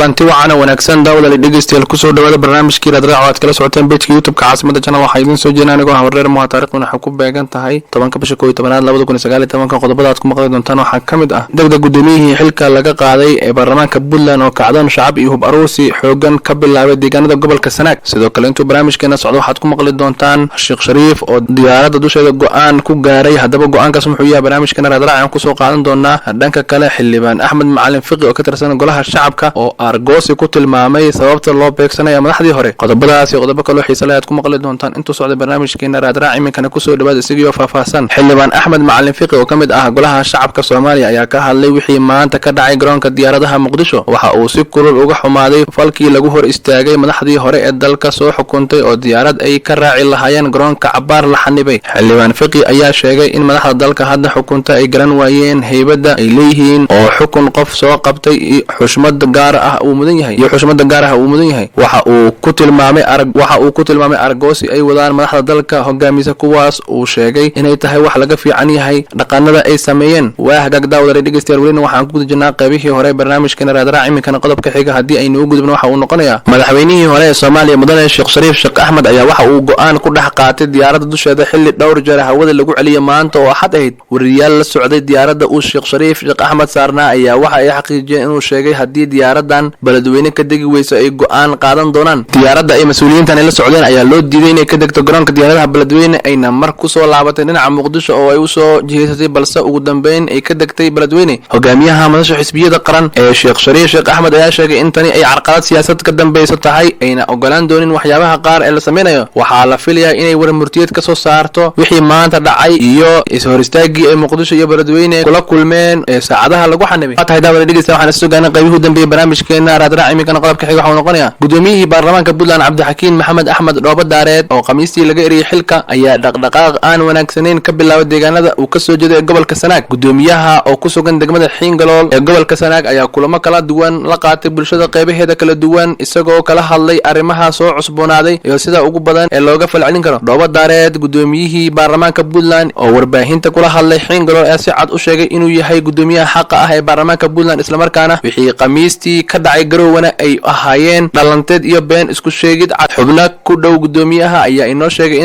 kulanti wacan wanaagsan daawada la dhageystayaal ku soo dhawaada barnaamijkii raadraac oo aad kala socoteen page-ka YouTube-ka caasimada channel waxa idin soo jeedinaa anigoo horeer ma taariikhduna waxa ku beegan tahay 10 bisha 11aad 2019 qodobada aad ku maqli doontaan waxa kamid ah degdeg Guddoomiyihii xilka laga qaaday ee baarlamaanka Puntland oo Kacdoon Shacab iyo Aruursi xoogan ka bilaabay deegaanada gobolka Sanaag sidoo kale intuu barnaamijkeena socdo waxaad ku maqli doontaan Sheekh Shariif oo diyaaradda dusheeda go'aan ku gaaray hadaba go'aankaas muxuu yahay barnaamijkeena raadraac ku soo qaadan doonaa dhanka kale xildhibaan Axmed Macalin Fiqi oo ka tirsan golaha shacabka oo Aruursi ku tilmaamay sababta loo beegsanay madaxdii hore qodobadaas iyo qodobo kale xiiso leh aad ku maqli doontaan intuu socdo barnaamijkeena raadraac iminkana ku soo dhawaad isaga faahfaahsan xildhibaan Axmed Macalin Fiqi oo kamid ah golaha shacabka Soomaaliya ayaa ka hadlay wixii maanta ka dhacay garoonka diyaaradaha Muqdisho waxa uu si kulul uga xumaaday falkii lagu hor istaagay madaxdii hore ee dalka soo xukuntay oo diyaarad ay ka raaci lahaayeen garoonka Cabaar la xanibay xildhibaan Fiqi ayaa sheegay in madaxda dalka hadda xukunta ay garan waayeen heybada ay leeyihiin oo xukun qof soo qabtay xushmad gaar ah uu mudan yahay waxa uu ku tilmaamay Aruursi ay wadaan madaxda dalka hogaamisa kuwaas uu sheegay inay tahay wax laga fiican yahay dhaqanada ay sameeyeen hagaag daawada dhageystayaal waliina waxaan ku gudjinaa qaybihii hore barnaamijkeena raadraac iminkana qodobka xiga hadii aynu u gudubno waxa uu noqonayaa madaxweynihii hore ee Soomaaliya mudane Sheekh Shariif Sheekh Axmed ayaa waxa uu go'aan ku dhax qaatay diyaaradda dusheeda xilli dhowr jeer hawada lagu celiyay maanta oo axad ahayd wariyaal la socday diyaaradda uu Sheekh Shariif Sheekh Axmed saarnaa ayaa waxa ay xaqiijiyeen inuu sheegay hadii diyaaradan baladweyne ka degi weyso ay go'aan qaadan doonaan diyaaradda ay mas'uuliyiintan la socdeen ayaa loo diiday inay ka degto garoonka diyaaradaha baladweyne ayna mar ku soo laabatay dhinaca Muqdisho oo ay u soo jiheysatay balse ugu dambeyn ay ka degtay baladweyne hogaamiyaha madasha xisbiyada qaran ee Sheekh Shariif Sheekh Axmed ayaa sheegay in tani ay carqalad siyaasad ka dambayso tahay ayna ogolaan doonin waxyaabaha qaar ee la sameeyo waxaa la filayaa inay warmurtiyeed ka soo saarto wixii maanta dhacay iyo hor istaagii ay Muqdisho iyo baladweyne kula kulmeen ee saacadaha lagu xanibay tahay daawada dhageystayaal waxaan soo gaarnay qaybihii dambeeyay barnaamijkeena raadraac iminkana qodobka xiga waxa uu noqonayaa Guddoomiyihii baarlamaanka Puntland Cabdixakiin Maxamed Axmed Dhoobadaareed oo khamiistii laga eriyay xilka ayaa dhaqdhaqaaq aan wanaagsaneyn ka bilaabay deegaanada uu ka soo jeeday gobolka Sanaag Guddoomiyaha oo ku sugan degmada Xiingalool ee gobolka Sanaag ayaa kulamo kala duwan la qaatay bulshada qaybaheeda kala duwan isagoo kala hadlay arrimaha soo cusboonaaday iyo sida ugu badan ee looga falcelin karo Dhoobadaareed Guddoomiyihii baarlamaanka Puntland oo warbaahinta kula hadlay Xiingalool ee si cad u sheegay inuu yahay guddoomiyaha xaqa ah ee baarlamaanka Puntland isla markaana wixii khamiistii ka dhacay garowana ay ahaayeen dhalanteed iyo been isku sheegid cad xubna ku dhow guddoomiyaha ayaa inoo sheegay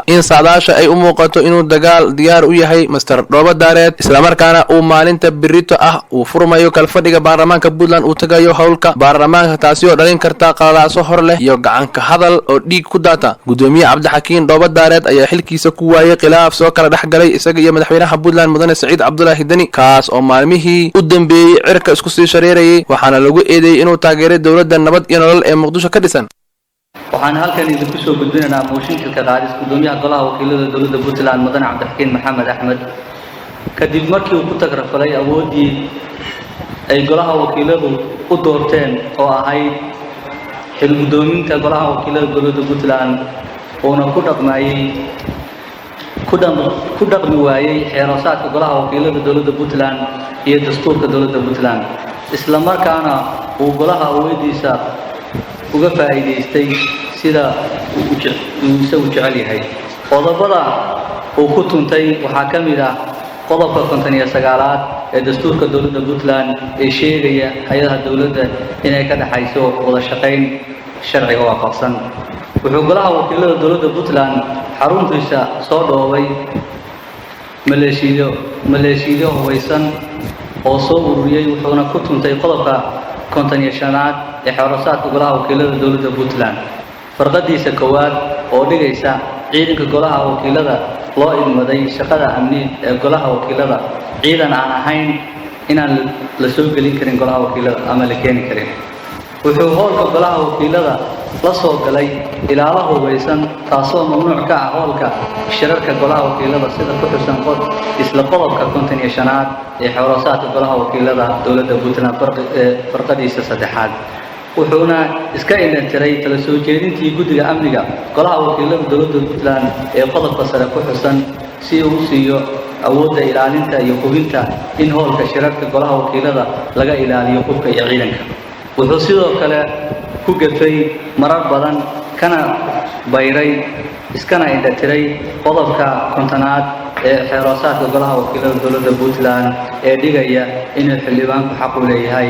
in saadaasha ay u muuqato inuu dagaal diyaar u yahay Mr. Dhoobadaareed isla markaana uu maalinta birito ah uu furmayo kalfadhiga baarlamaanka Puntland uu tagayo howlka baarlamaanka taasi oo dhalin karta qalaaso hor leh iyo gacan ka hadal oo dhiig ku daata Guddoomiye Cabdixakiin Dhoobadaareed ayaa xilkiisa ku waayay khilaaf soo kala dhaxgalay isaga iyo madaxweynaha Puntland mudane Saciid Cabdullaahi Dani kaas oo maalmihii u dambeeyay cirka isku sii shareerayay waxaana lagu eedeeyay inuu taageeray dawladda nabad iyo nolol ee Muqdisho ka dhisan waxaan halkan idinku soo gudbinaynaa mooshinka qaadis Guddoomiyaha Golaha Wakiilada Dowladda Puntland mudane Cabdixakiin Maxamed Axmed kadib markii uu ku tagrafalay awoodii ay Golaha Wakiiladu u doorteen oo ahayd xil guddoominta Golaha Wakiilada Dowladda Puntland oo ku dhaqmi waayay xeeroosaadka Golaha Wakiilada Dowladda Puntland iyo dastuurka Dowladda Puntland isla markaana uu golaha awoodiisa uga faa'iideystay sida uu jecel yahay qodobada uu ku tuntay waxaa ka mid ah qodobka 59aad ee dastuurka Dowladda Puntland ee sheegaya hay'adaha dawladda inay ka dhaxayso wada shaqayn sharciga waafaqsan wuxuu Golaha Wakiilada Dowladda Puntland xaruntiisa soo dhoobay maleeshiyo hubeysan oo soo ururiyay wuxuuna ku tuntay qodobka 55aad ee xeeroosaadka Golaha Wakiilada Dowladda Puntland farqadiisa koowaad oo dhigaysa ciidanka Golaha Wakiilada loo idmaday shaqada amni ee Golaha Wakiilada ciidan aan ahayn inaan la soo gelin karin Golaha Wakiilada ama la keeni karin wuxuu howlka Golaha Wakiilada la soo galay ilaalo hubeysan taasoo mamnuuc ka ah howlka shirarka Golaha Wakiilada sida ku xusan isla qodobka 55aad ee xeeroosaadka Golaha Wakiilada Dowladda Puntland farqadiisa saddexaad wuxuuna iska inantiray tala soo jeedintii guddiga amniga Golaha Wakiilada Dowladda Puntland ee qodobka sare ku xusan si uu siiyo awoodda ilaalinta iyo hubinta in howlka shirarka Golaha Wakiilada laga ilaaliyo hubka iyo ciidanka wuxuu sidoo kale ku gafay marar badan kana bayray iskana indhatiray qodobka 50aad xeeroosaadka golaha wakiilada dowladda Puntland ee dhigaya inuu xildhibaanku xaq u leeyahay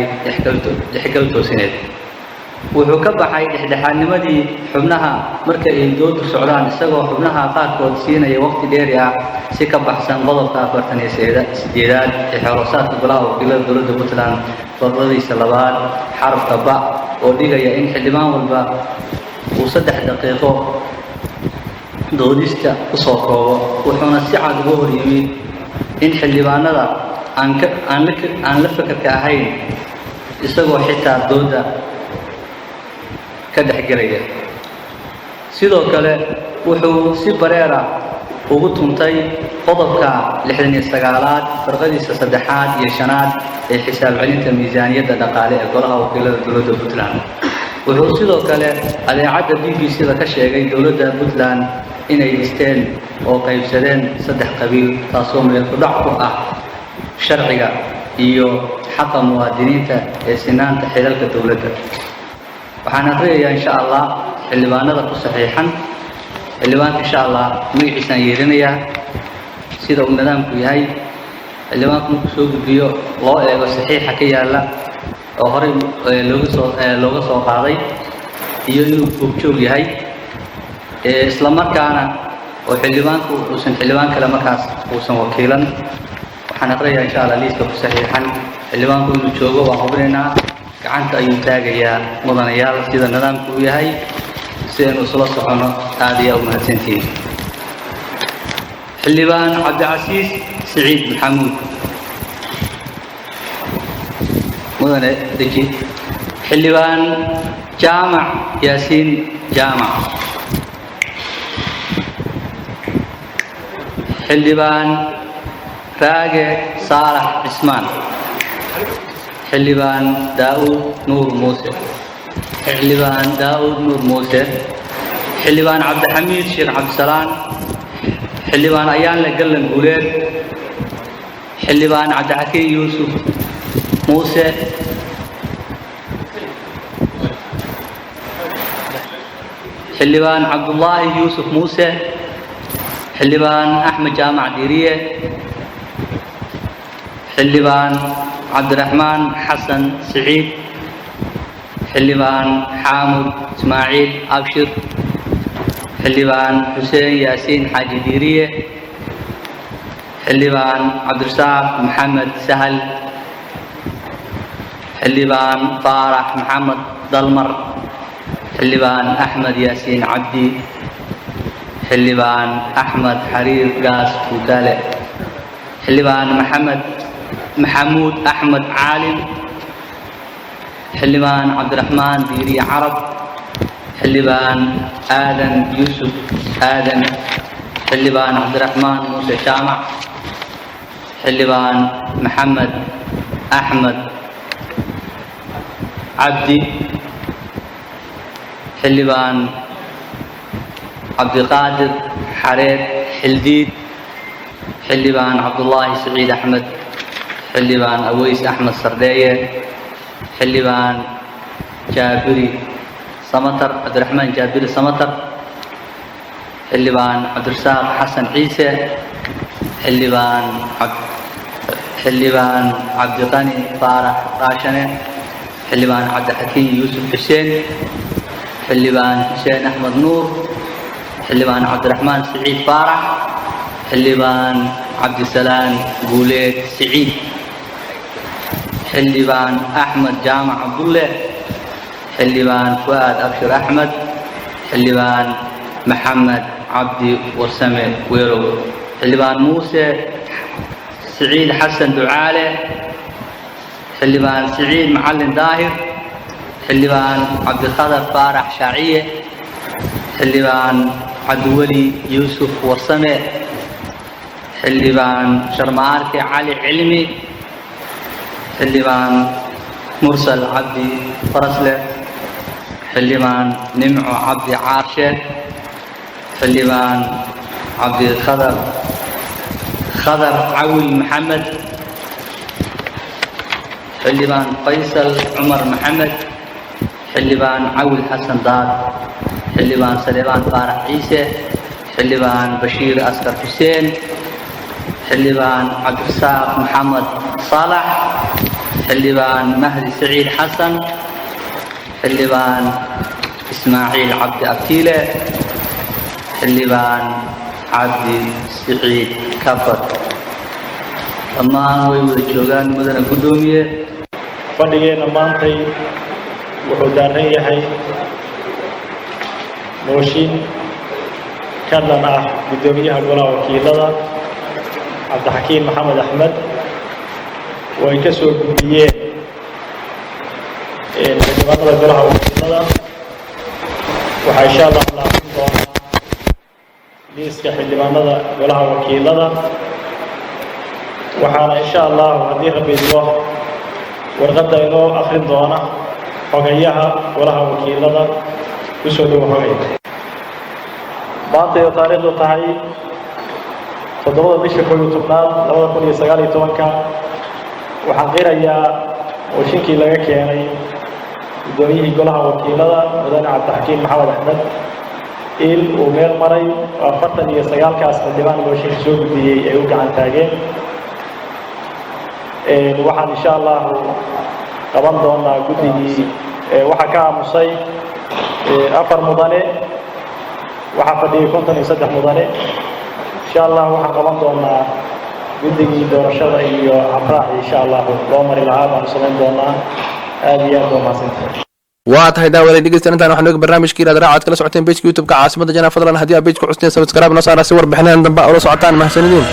dhexgal toosineed. wuxuu ka baxay dhexdhexaadnimadii xubnaha marka ay doodu socdaan isagoo xubnaha qaarkood siinaya waqti dheeri ah si ka baxsan qodobka 48 ee xeeroosaadka golaha wakiilada dowladda Puntland faqradiisa 2 xarafka ba oo dhigaya in xildhibaan walba uu 3 daqiiqo doodista ku soo koobo. wuxuuna si cad uga hor yimid in xildhibaanada aan la fakarka ahayn isagoo xitaa dooda ka dhexgelaya. sidoo kale wuxuu si bareer ah ugu tuntay qodobka 69aad farqadiisa 3aad iyo 5aad ee xisaab celinta miisaaniyadda dhaqaale ee golaha wakiilada dowladda Puntland. wuxuu sidoo kale adeecadda BBC-da ka sheegay dowladda Puntland inay dhisteen oo qaybsadeen 3 qabiil taasoo meel ku dhac ku ah sharciga iyo xaqa muwaadiniinta ee sinaanta xilalka dowladda. waxaan aqriyayaa insha Allah xildhibaanada ku saxiixan. xildhibaanka insha Allah magaciisa yeelinayaa sida uu nidaamku yahay. xildhibaanku markuu soo gudbiyo loo eego saxiixa ka yaala oo horey looga soo qaaday iyo inuu goobjoog yahay isla markaana oo xildhibaanku uusan xildhibaan kale markaas uusan wakiilan. waxaan aqriyayaa insha Allah liiska ku saxiixan. xildhibaanku inuu joogo waan hubinaynaa. gacanta ayuu taagayaa mudanayaal sida nidaamku uu yahay si aynu isla socono. aad iyo u mahadsantihiin. xildhibaan cabdicasiis siciid maxamuud mudane deji. xildhibaan jaamac yaasiin jaamac. xildhibaan raage saalax cismaan. xildhibaan daa'uud nuur muuse. xildhibaan daa'uud nuur muuse. xildhibaan cabdixamiid sheekh cabdisalaan. xildhibaan ayaanle gallan guuleed. xildhibaan cabdixakiin yuusuf muuse. xildhibaan cabdullaahi yuusuf muuse. xildhibaan axmed jaamac diiriye. xildhibaan cabdiraxmaan xasan siciid. xildhibaan xaamud ismaaciil abshir. xildhibaan xuseen yaasiin xaaji diiriye. xildhibaan cabdirasaaq maxamed sahal. xildhibaan faarax maxamed dalmar. xildhibaan axmed yaasiin cabdi. xildhibaan axmed xariir gaas buukaale. xildhibaan maxamuud axmed caalim. xildhibaan cabdiraxmaan diiriye carab. xildhibaan aadan yuusuf aadan. xildhibaan cabdiraxmaan muuse jaamac. xildhibaan maxamed axmed cabdi. xildhibaan cabdiqaadir xareed xildiid. xildhibaan cabdullaahi siciid axmed. xildhibaan aweys axmed sardheeye. xildhibaan jaabiri samatar cabdiraxmaan jaabiri samatar. xildhibaan cabdirasaaq xasan ciise. xildhibaan cabdiqani faarax qaashane. xildhibaan cabdixakiin yuusuf xuseen. xildhibaan xuseen axmed nuur. xildhibaan cabdiraxmaan siciid faarax. xildhibaan cabdisalaan guuleed siciid. xildhibaan axmed jaamac cabdulle. xildhibaan fu'aad abshir axmed. xildhibaan maxamed cabdi warsame weerow. xildhibaan muuse siciid xasan ducaale. xildhibaan siciid macalin daahir. xildhibaan cabdiqadar faarax shaaciye. xildhibaan cabdiweli yuusuf warsame. xildhibaan sharmaarke cali cilmi. xildhibaan mursal cabdi farasle. xildhibaan nimco cabdi caarshe. xildhibaan cabdiqadar cawil maxamed. xildhibaan faysal cumar maxamed. xildhibaan cawil xasan daad. xildhibaan saleebaan faarax ciise. xildhibaan bashiir askar xuseen. xildhibaan cabdirasaaq maxamed saalax xildhibaan mahdi saciid xasan xildhibaan ismaaciil cabdi abtiile xildhibaan cabdi siciid kafad dhammaan way wada joogaan mudana guddoomiye fadhigeena maantay wuxuu daaran yahay mooshin ka dhan ah guddoomiyaha golaha wakiilada cabdixakiin maxamed axmed oo ay ka soo gudbiyeen xildhibaanada golaha wakiilada waxaa insha allah la aqrin doonaa liiska xildhibaanada golaha wakiilada waxaana insha allah haddii rabbi idmo warqadda inoo aqrin doona xogayaha golaha wakiilada kusoo dhowo xogay maanta oo taariikhdu tahay 7 bisha 11 2019 waxaan qirayaa mooshinkii laga keenay guddoomiyihii golaha wakiilada mudane cabdixakiin maxamed axmed il uu meel maray 49kaas xildhibaan mooshinka soo gudbiyey ay u gacan taageen waxaan insha allah qaban doonaa guddigii waxaa ka aamusay 4 mudane waxaa fadhiyay 53 mudane insha allah waxaan qaban doonaa guddigii doorashada iyo cabraaci insha allah loo mari lahaa baan samayn doonaa aad iyo aad waa mahadsantahay waa tahay daawada dhegeystayaal intaan waxaan oga barnaamijkii raad aad kala socoteen page youtube-ka caasimada jana fadlan haddii aad page ku custeen subscribe noo saara si warbixinadan dambe ula socotaan mahadsanidin